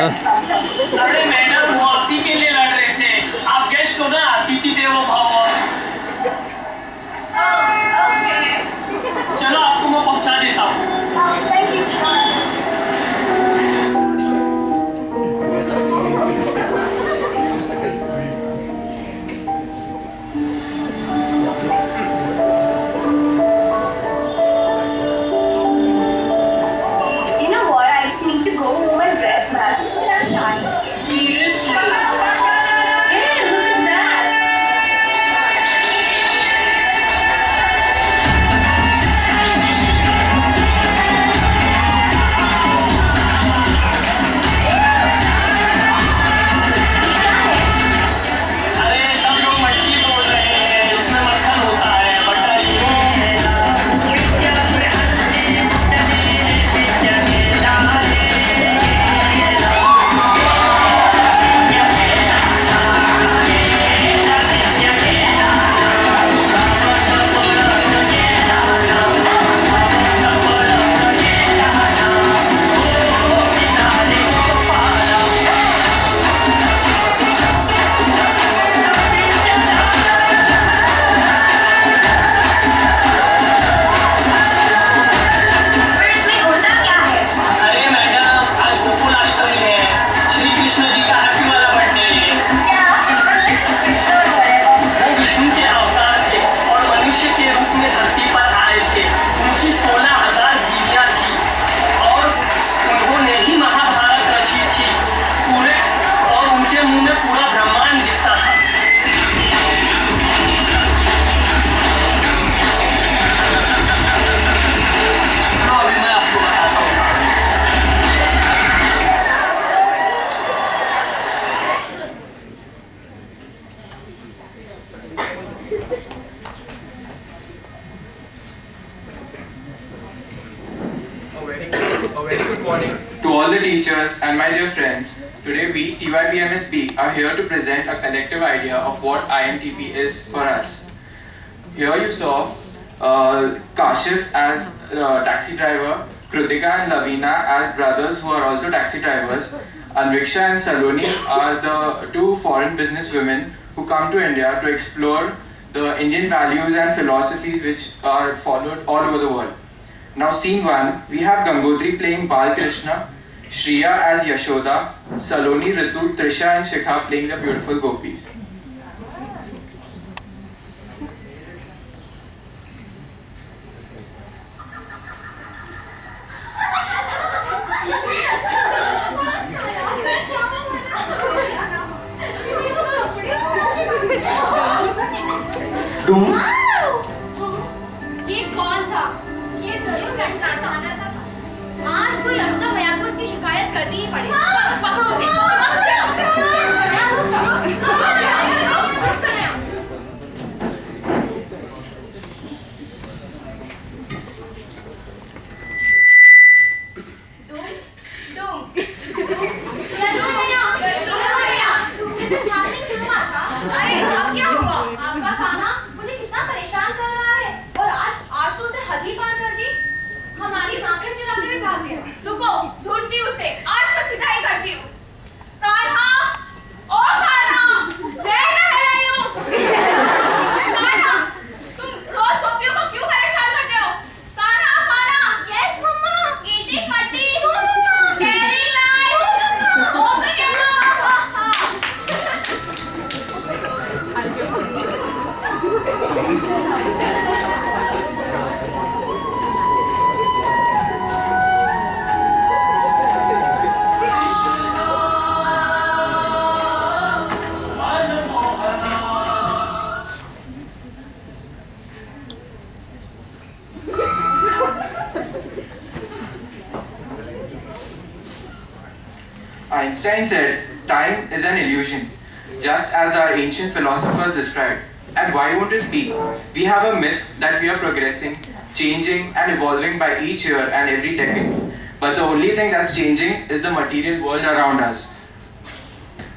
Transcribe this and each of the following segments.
अरे मैडम, वो आप ही के लिए लड़ रहे थे। आप गेस्ट हो ना, अतिथि देवो भव। ओके। चलो आपको मैं पहुंचा देता हूँ। Thank you. To all the teachers and my dear friends, today we, TYBMSB, are here to present a collective idea of what IMTP is for us. Here you saw Kashif as taxi driver, Kritika and Lavina as brothers who are also taxi drivers. Anviksha and Saloni are the two foreign business women who come to India to explore the Indian values and philosophies which are followed all over the world. Now scene 1, we have Gangotri playing Bal Krishna, Shriya as Yashoda, Saloni, Ritu, Trisha and Shikha playing the beautiful gopis. ये कौन था? ये जरूर घटना था। आज तो यशोदा भैया को इसकी शिकायत करनी ही पड़ेगी। पकड़ो उसे। अरे अब क्या हुआ? आपका खाना मुझे कितना परेशान कर रहा है और आज तो उसने हद ही पार कर दी। हमारी आंखें चलाते हुए भाग गया। रुको, ढूंढती उसे। आज तो सीधा ही करती हूँ। कान्हा, ओ कान्हा, मैं कह रही हूँ। कान्हा, तुम रोज पक्षियों को क्यों परेशान करते हो? Kanha, Kanha. Yes mama. Eating mitti. Telling lies. Open your Einstein said, time is an illusion, just as our ancient philosophers described. And why won't it be? We have a myth that we are progressing, changing and evolving by each year and every decade. But the only thing that's changing is the material world around us.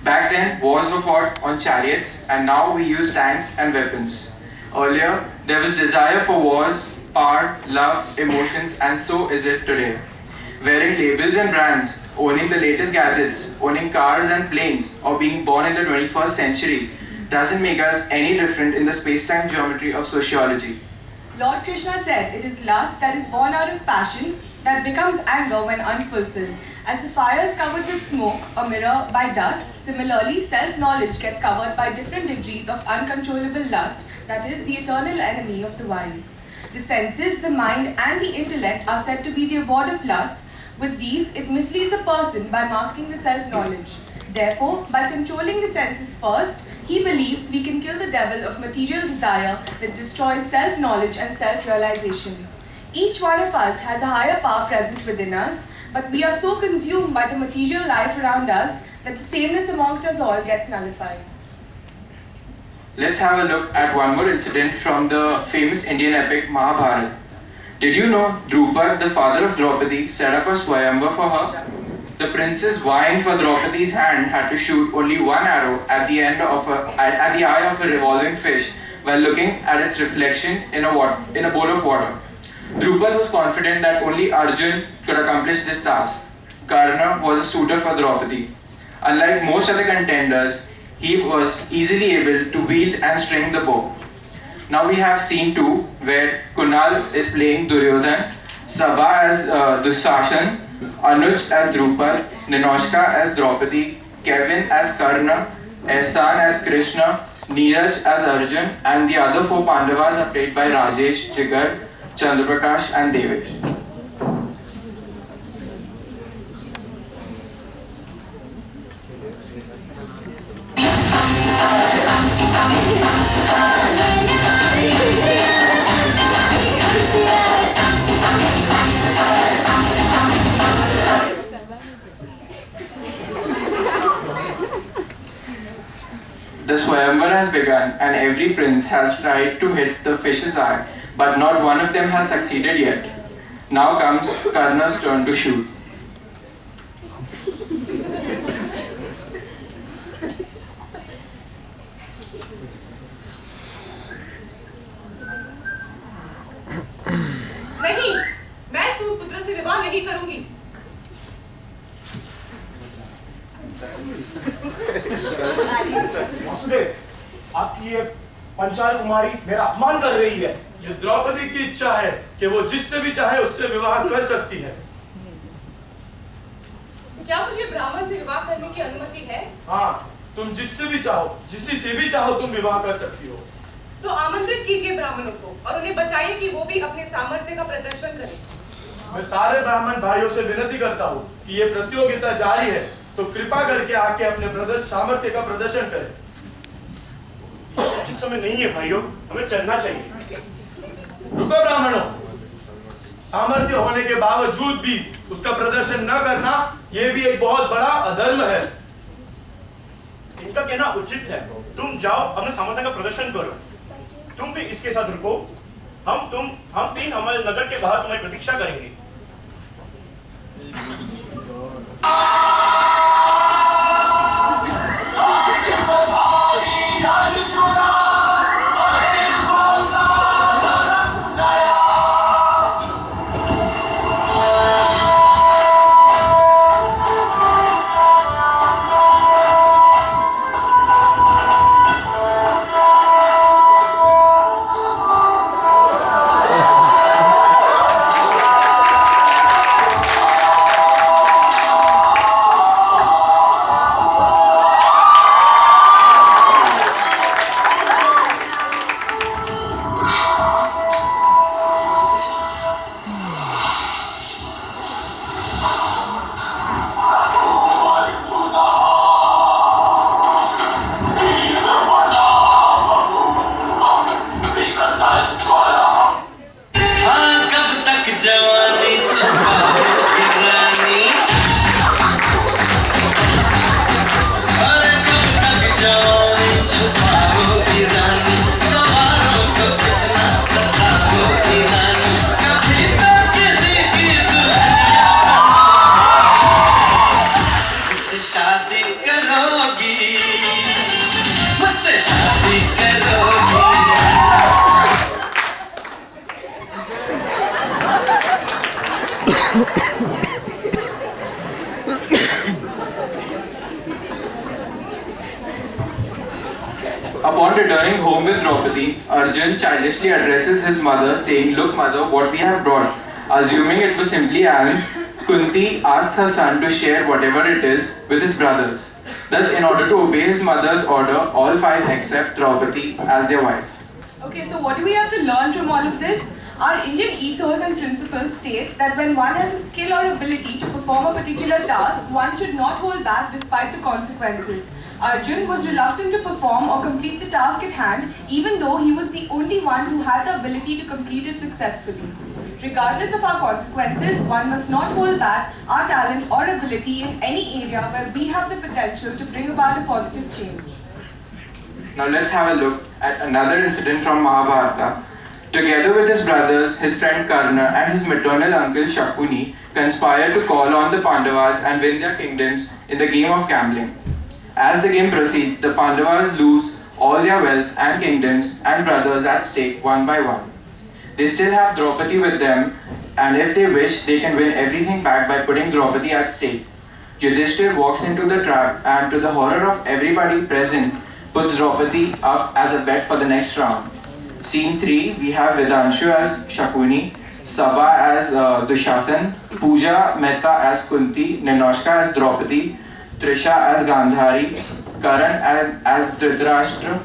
Back then, wars were fought on chariots, and now we use tanks and weapons. Earlier, there was desire for wars, power, love, emotions, and so is it today. Wearing labels and brands, owning the latest gadgets, owning cars and planes, or being born in the 21st century doesn't make us any different in the space-time geometry of sociology. Lord Krishna said it is lust that is born out of passion that becomes anger when unfulfilled. As the fire is covered with smoke, a mirror by dust, similarly self-knowledge gets covered by different degrees of uncontrollable lust, that is the eternal enemy of the wise. The senses, the mind and the intellect are said to be the abode of lust. With these, it misleads a person by masking the self-knowledge. Therefore, by controlling the senses first, he believes we can kill the devil of material desire that destroys self-knowledge and self-realization. Each one of us has a higher power present within us, but we are so consumed by the material life around us that the sameness amongst us all gets nullified. Let's have a look at one more incident from the famous Indian epic Mahabharata. Did you know Drupad, the father of Draupadi, set up a Swayamvar for her? The princess vying for Draupadi's hand had to shoot only one arrow at the eye of a revolving fish while looking at its reflection in a bowl of water. Drupad was confident that only Arjun could accomplish this task. Karna was a suitor for Draupadi. Unlike most other contenders, he was easily able to wield and string the bow. Now we have scene 2 where Kunal is playing Duryodhan, Sabha as Dushashan, Anuj as Drupad, Ninoshka as Draupadi, Kevin as Karna, Ehsan as Krishna, Neeraj as Arjun, and the other 4 Pandavas are played by Rajesh, Jigar, Chandraprakash and Devesh. The Swayamvar has begun and every prince has tried to hit the fish's eye, but not one of them has succeeded yet. Now comes Karna's turn to shoot. नहीं, मैं सूत पुत्र से विवाह नहीं करूंगी। वासुदेव, आपकी ये पंचाल कुमारी मेरा अपमान कर रही है। ये द्रौपदी की इच्छा है कि वो जिससे भी चाहे उससे विवाह कर सकती है। क्या मुझे ब्राह्मण से विवाह करने की अनुमति है? हाँ, तुम जिससे भी चाहो, जिसी से भी चाहो तुम विवाह कर सकती हो। तो आमंत्रित कीजिए ब्राह्मणों को और उन्हें बताइए कि वो भी अपने सामर्थ्य का प्रदर्शन करें। मैं सारे ब्राह्मण भाइयों से विनती करता हूँ कि ये प्रतियोगिता जारी है, तो कृपा करके आके अपने सामर्थ्य का प्रदर्शन करें। उचित समय नहीं है भाइयों, हमें चलना चाहिए। रुको ब्राह्मणों, सामर्थ्य होने के बावजूद भी उसका प्रदर्शन न करना ये भी एक बहुत बड़ा अधर्म है। इनका कहना उचित है। तुम जाओ अपने सामर्थ्य का प्रदर्शन करो। तुम भी इसके साथ रुको। हम 3 हमारे नगर के बाहर तुम्हारी प्रतीक्षा करेंगे। Upon returning home with Draupadi, Arjun childishly addresses his mother, saying, "Look, mother, what we have brought." Assuming it was simply alms, Kunti asks her son to share whatever it is with his brothers. Thus, in order to obey his mother's order, all five accept Draupadi as their wife. Okay, so what do we have to learn from all of this? Our Indian ethos and principles state that when one has a skill or ability to perform a particular task, one should not hold back despite the consequences. Arjun was reluctant to perform or complete the task at hand, even though he was the only one who had the ability to complete it successfully. Regardless of our consequences, one must not hold back our talent or ability in any area where we have the potential to bring about a positive change. Now let's have a look at another incident from Mahabharata. Together with his brothers, his friend Karna and his maternal uncle Shakuni conspire to call on the Pandavas and win their kingdoms in the game of gambling. As the game proceeds, the Pandavas lose all their wealth and kingdoms and brothers at stake one by one. They still have Draupadi with them, and if they wish, they can win everything back by putting Draupadi at stake. Yudhishthir walks into the trap and, to the horror of everybody present, puts Draupadi up as a bet for the next round. Scene 3, we have Vedanshu as Shakuni, Sabha as Dushasan, Pooja Mehta as Kunti, Ninoshka as Draupadi, Trisha as Gandhari, Karan as Dhritarashtra,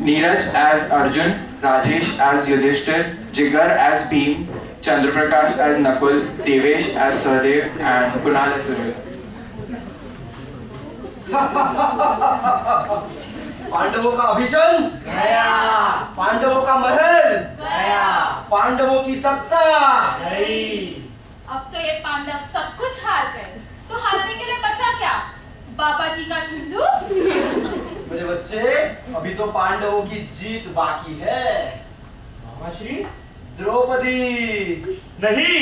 Neeraj as Arjun, Rajesh as Yudhishthir, Jigar as Bhim, Chandraprakash as Nakul, Devesh as Sahadev, and Kunal as Viral. पांडवों का अभिषेक गया, पांडवों का महल गया, पांडवों की सत्ता गई। अब तो ये पांडव सब कुछ हार गए, तो हारने के लिए बचा क्या? बाबा जी का ठुल्लू? मेरे बच्चे, अभी तो पांडवों की जीत बाकी है। मामाश्री, द्रौपदी। नहीं,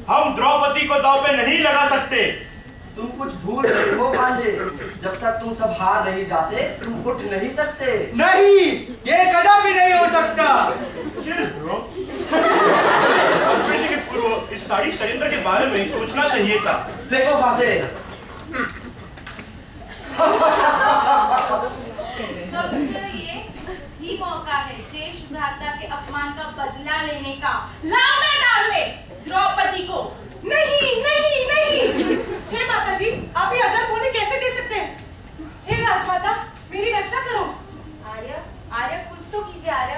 हम द्रौपदी को दांव पे नहीं लगा सकते। तुम कुछ भूल रहे हो पांडे, जब तक तुम सब हार नहीं जाते तुम उठ नहीं सकते। नहीं, ये कदापि नहीं हो सकता। के पूर्व इस सारी षड्यंत्र के बारे में सोचना चाहिए था। फेंको फांसे। अब ये ही मौका है ज्येष्ठ भ्राता के अपमान का बदला लेने का। लाओ मैदान में द्रौपदी को। नहीं नहीं नहीं, हे माता जी, आप ये अधर्म होने कैसे दे सकते हैं? हे राजमाता, मेरी रक्षा करो। आर्य, आर्य कुछ तो कीजिए आर्य।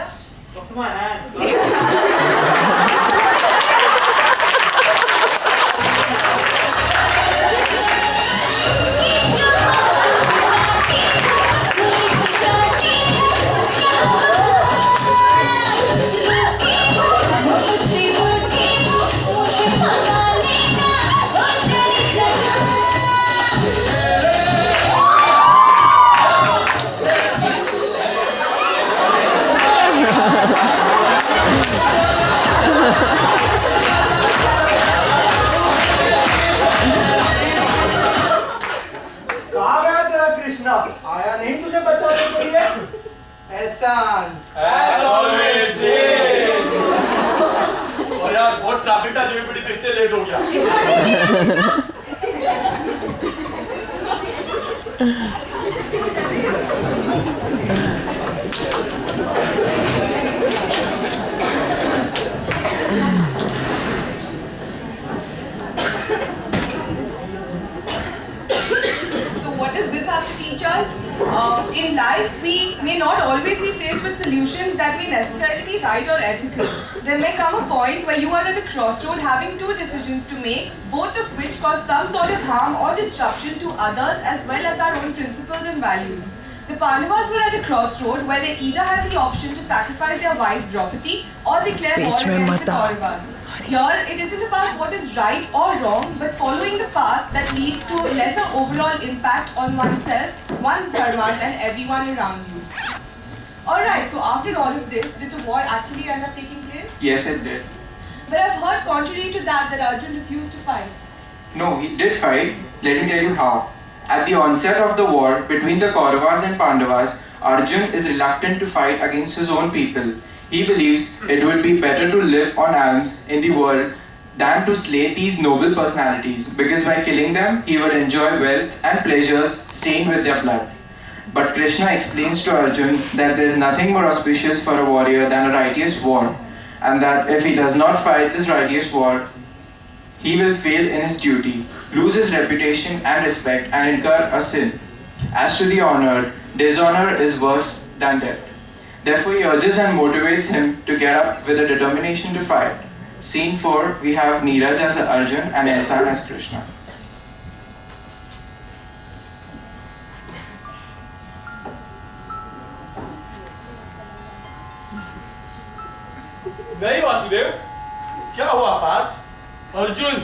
आया नहीं तुझे बचाने के लिए? एहसान, as always late। और यार बहुत ट्रैफिक था, जीपीडी देखते लेट हो गया। In life, we may not always be faced with solutions that may necessarily be right or ethical. There may come a point where you are at a crossroad having two decisions to make, both of which cause some sort of harm or disruption to others as well as our own principles and values. The Pandavas were at a crossroad where they either had the option to sacrifice their wife Draupadi or declare war against the Kauravas. Here, it isn't about what is right or wrong, but following the path that leads to a lesser overall impact on oneself, one's dharmas, and everyone around you. Alright, so after all of this, did the war actually end up taking place? Yes, it did. But I've heard contrary to that Arjun refused to fight. No, he did fight. Let me tell you how. At the onset of the war between the Kauravas and Pandavas, Arjun is reluctant to fight against his own people. He believes it would be better to live on alms in the world than to slay these noble personalities, because by killing them, he would enjoy wealth and pleasures stained with their blood. But Krishna explains to Arjun that there is nothing more auspicious for a warrior than a righteous war, and that if he does not fight this righteous war, he will fail in his duty, lose his reputation and respect, and incur a sin. As to the honored, dishonor is worse than death. Therefore, he urges and motivates him to get up with a determination to fight. Scene 4, we have Neeraj as Arjun and Ehsan as Krishna. नहीं वासुदेव, क्या हुआ पार्थ? अर्जुन,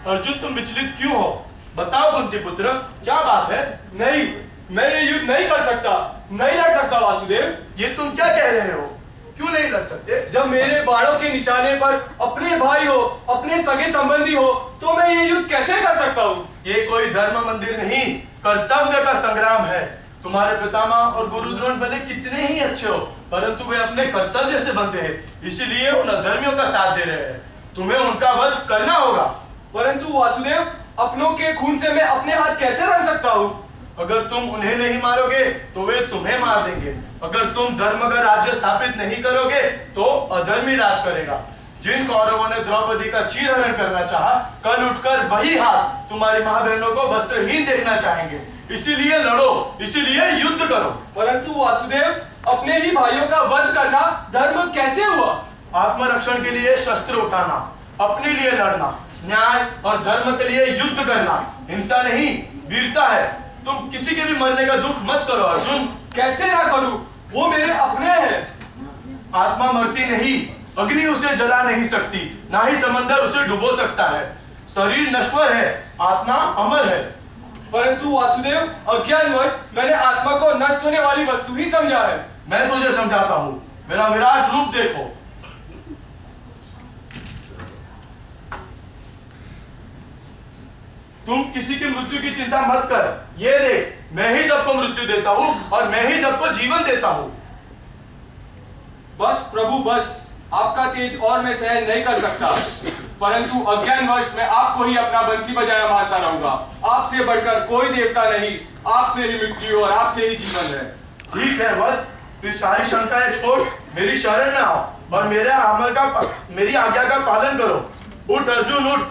अर्जुन तुम विचलित क्यों हो? बताओ कुंती पुत्र, क्या बात है? नहीं, मैं ये युद्ध नहीं कर सकता, नहीं लड़ सकता वासुदेव। ये तुम क्या कह रहे हो? क्यों नहीं लड़ सकते? जब मेरे बाणों के निशाने पर अपने भाई हो, अपने सगे संबंधी हो, तो मैं ये युद्ध कैसे कर सकता हूँ? ये कोई धर्म मंदिर नहीं, कर्तव्य का संग्राम है। तुम्हारे पितामह और गुरु द्रोण भले कितने ही अच्छे हो, परंतु वे अपने कर्तव्य से बंधे हैं, इसीलिए उन अधर्मियों का साथ दे रहे हैं। तुम्हें उनका वध करना होगा। परंतु वासुदेव, अपनों के खून से मैं अपने हाथ कैसे रंग सकता हूँ? अगर तुम उन्हें नहीं मारोगे तो वे तुम्हें मार देंगे। अगर तुम धर्म का राज्य स्थापित नहीं करोगे तो अधर्मी राज करेगा। जिन कौरवों ने द्रौपदी का चीरहरण करना चाहा, कल उठकर वही हाथ तुम्हारी माँ बहनों को वस्त्रहीन देखना चाहेंगे। इसीलिए लड़ो, इसीलिए युद्ध करो। परंतु वासुदेव, अपने ही भाइयों का वध करना धर्म कैसे हुआ? आत्मरक्षण के लिए शस्त्र उठाना, अपने लिए लड़ना, न्याय और धर्म के लिए युद्ध करना हिंसा नहीं, वीरता है। तुम किसी के भी मरने का दुख मत करो अर्जुन। कैसे ना करूं? वो मेरे अपने हैं। आत्मा मरती नहीं, अग्नि उसे जला नहीं सकती, ना ही समंदर उसे डुबो सकता है। शरीर नश्वर है, आत्मा अमर है। परंतु वासुदेव, अज्ञानवश मैंने आत्मा को नष्ट होने वाली वस्तु ही समझा है। मैं तुझे समझाता हूँ, मेरा विराट रूप देखो। तुम किसी की मृत्यु की चिंता मत कर। ये देख, मैं ही सबको मृत्यु देता हूँ और मैं ही सबको जीवन देता हूँ। बस प्रभु बस, आपका तेज और मैं सहन नहीं कर सकता, परंतु अज्ञानवश मैं आपको ही अपना बंसी बजाया मानता रहूंगा। आपसे बढ़कर कोई देवता नहीं, आपसे ही मृत्यु और आपसे ही जीवन है। ठीक है वत्स, फिर सारी शंकाएं छोड़ मेरी शरण में आओ और मेरी आज्ञा का पालन करो। उठ अर्जुन उठ,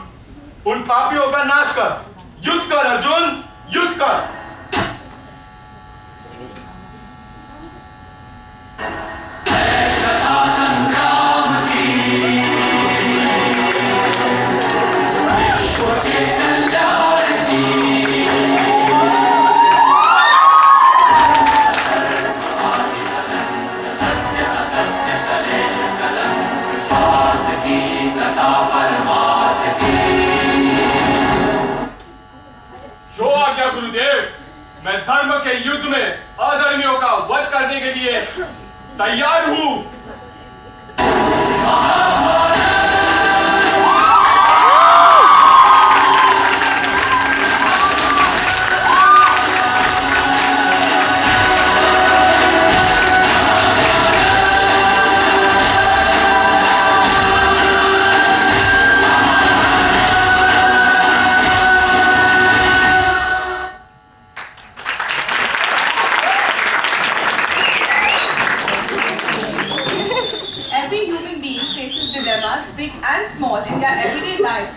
उन पापियों का नाश कर। युद्ध कर अर्जुन, युद्ध कर। मैं धर्म के युद्ध में अधर्मियों का वध करने के लिए तैयार हूं।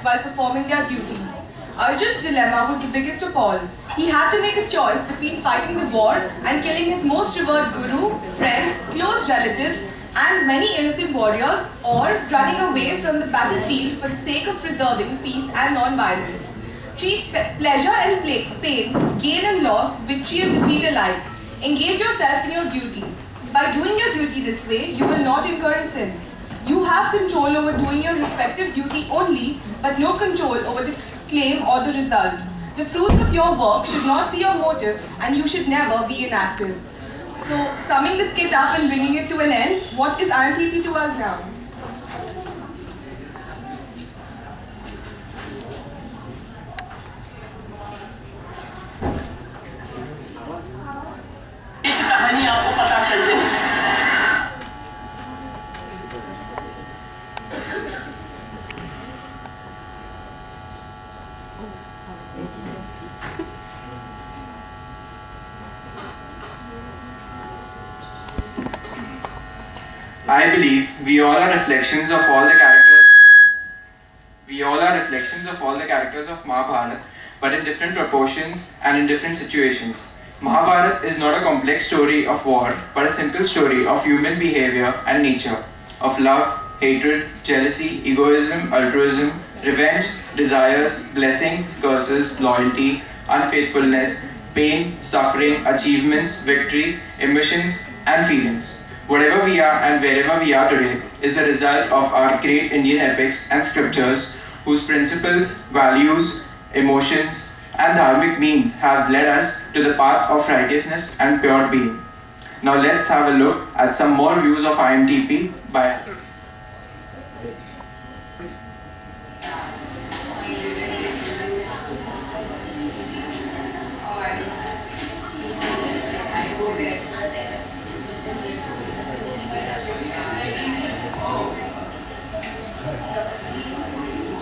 While performing their duties. Arjun's dilemma was the biggest of all. He had to make a choice between fighting the war and killing his most revered guru, friends, close relatives, and many innocent warriors, or running away from the battlefield for the sake of preserving peace and non-violence. Treat pleasure and pain, gain and loss, victory and defeat alike. Engage yourself in your duty. By doing your duty this way, you will not incur a sin. You have control over doing your respective duty only, but no control over the claim or the result. The fruits of your work should not be your motive, and you should never be inactive. So, summing the skit up and bringing it to an end, what is IMTP to us now? एक कहानी आपको पता चल गई। I believe we all are reflections of all the characters. We all are reflections of all the characters of Mahabharata, but in different proportions and in different situations. Mahabharata is not a complex story of war, but a simple story of human behavior and nature, of love, hatred, jealousy, egoism, altruism, revenge, desires, blessings, curses, loyalty, unfaithfulness, pain, suffering, achievements, victory, emotions, and feelings. Whatever we are and wherever we are today is the result of our great Indian epics and scriptures whose principles, values, emotions, and dharmic means have led us to the path of righteousness and pure being. Now let's have a look at some more views of IMTP by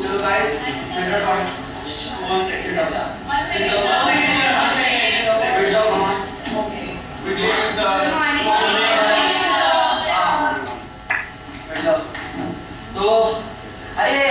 चलो guys, center point. One second. Sit down, come on. Quickly, बैठ जाओ. तो अरे